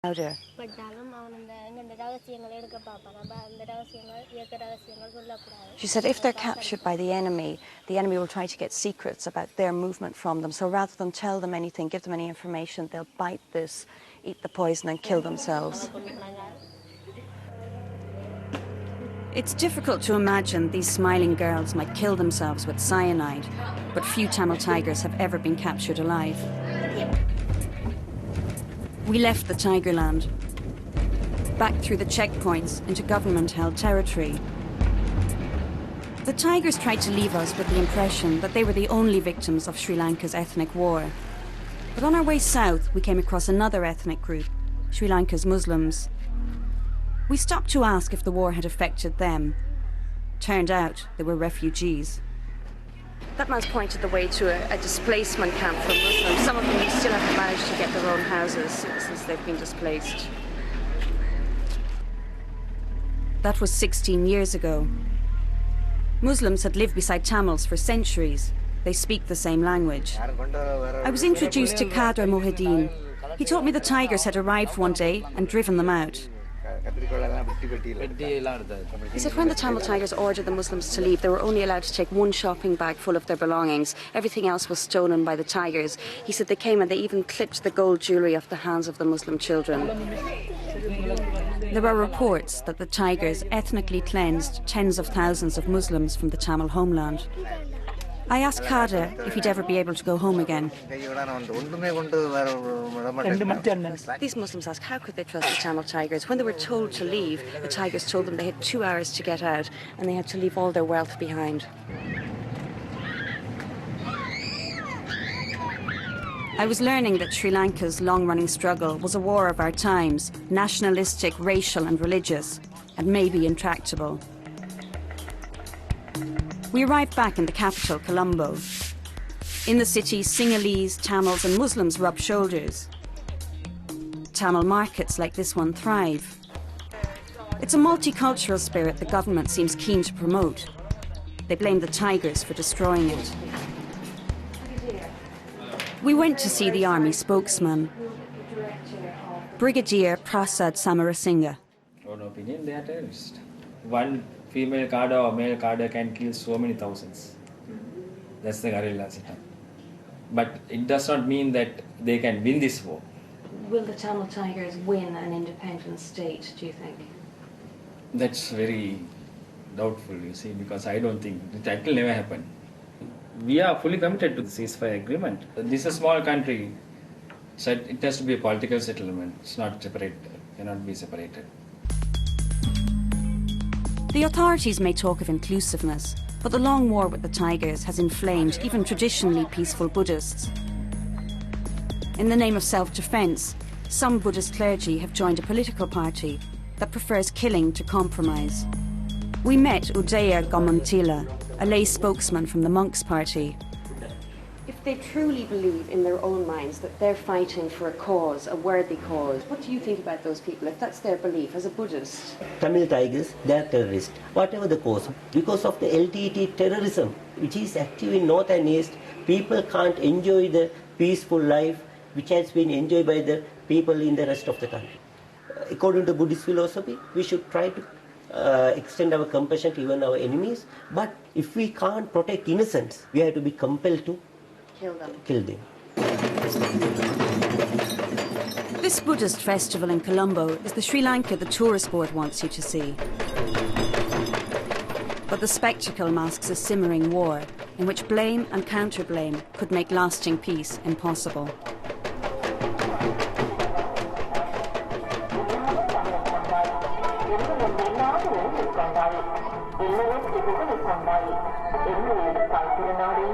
Louder. She said if they're captured by the enemy will try to get secrets about their movement from them. So rather than tell them anything, give them any information, they'll bite this, eat the poison and kill themselves. It's difficult to imagine these smiling girls might kill themselves with cyanide, but few Tamil tigers have ever been captured alive. We left the Tigerland, back through the checkpoints into government-held territory. The tigers tried to leave us with the impression that they were the only victims of Sri Lanka's ethnic war. But on our way south, we came across another ethnic group, Sri Lanka's Muslims. We stopped to ask if the war had affected them. Turned out they were refugees. That man's pointed the way to a displacement camp for Muslims. Some of them still haven't managed to get their own houses since they've been displaced. That was 16 years ago. Muslims had lived beside Tamils for centuries. They speak the same language. I was introduced to Kader Mohideen. He told me the tigers had arrived one day and driven them out. He said when the Tamil tigers ordered the Muslims to leave, they were only allowed to take one shopping bag full of their belongings. Everything else was stolen by the tigers. He said they came and they even clipped the gold jewellery off the hands of the Muslim children. There are reports that the tigers ethnically cleansed tens of thousands of Muslims from the Tamil homeland. I asked Kader if he'd ever be able to go home again. These Muslims ask how could they trust the Tamil tigers? When they were told to leave, the tigers told them they had 2 hours to get out and they had to leave all their wealth behind. I was learning that Sri Lanka's long-running struggle was a war of our times, nationalistic, racial and religious, and maybe intractable. We arrived back in the capital, Colombo. In the city, Sinhalese, Tamils and Muslims rub shoulders. Tamil markets like this one thrive. It's a multicultural spirit the government seems keen to promote. They blame the tigers for destroying it. We went to see the army spokesman, Brigadier Prasad Samarasinghe. In opinion, they are terrorists. One female cadre or male cadre can kill so many thousands. That's the guerrilla system. But it does not mean that they can win this war. Will the Tamil tigers win an independent state, do you think? That's very doubtful, you see, because I don't think that will never happen. We are fully committed to the ceasefire agreement. This is a small country, so it has to be a political settlement. It's not separate, cannot be separated. The authorities may talk of inclusiveness, but the long war with the tigers has inflamed even traditionally peaceful Buddhists. In the name of self-defense, some Buddhist clergy have joined a political party that prefers killing to compromise. We met Udaya Gomantila, a lay spokesman from the Monks' Party. If they truly believe in their own minds that they're fighting for a cause, a worthy cause, what do you think about those people, if that's their belief as a Buddhist? Tamil tigers, they are terrorists, whatever the cause. Because of the LTT terrorism, which is active in north and east, people can't enjoy the peaceful life which has been enjoyed by the people in the rest of the country. According to Buddhist philosophy, we should try to extend our compassion to even our enemies, but if we can't protect innocents, we have to be compelled to kill them. This Buddhist festival in Colombo is the Sri Lanka the tourist board wants you to see. But the spectacle masks a simmering war in which blame and counter-blame could make lasting peace impossible. எல்லையற்ற புகழை கொண்டாய் என்னுடைய தாய் திருநாடே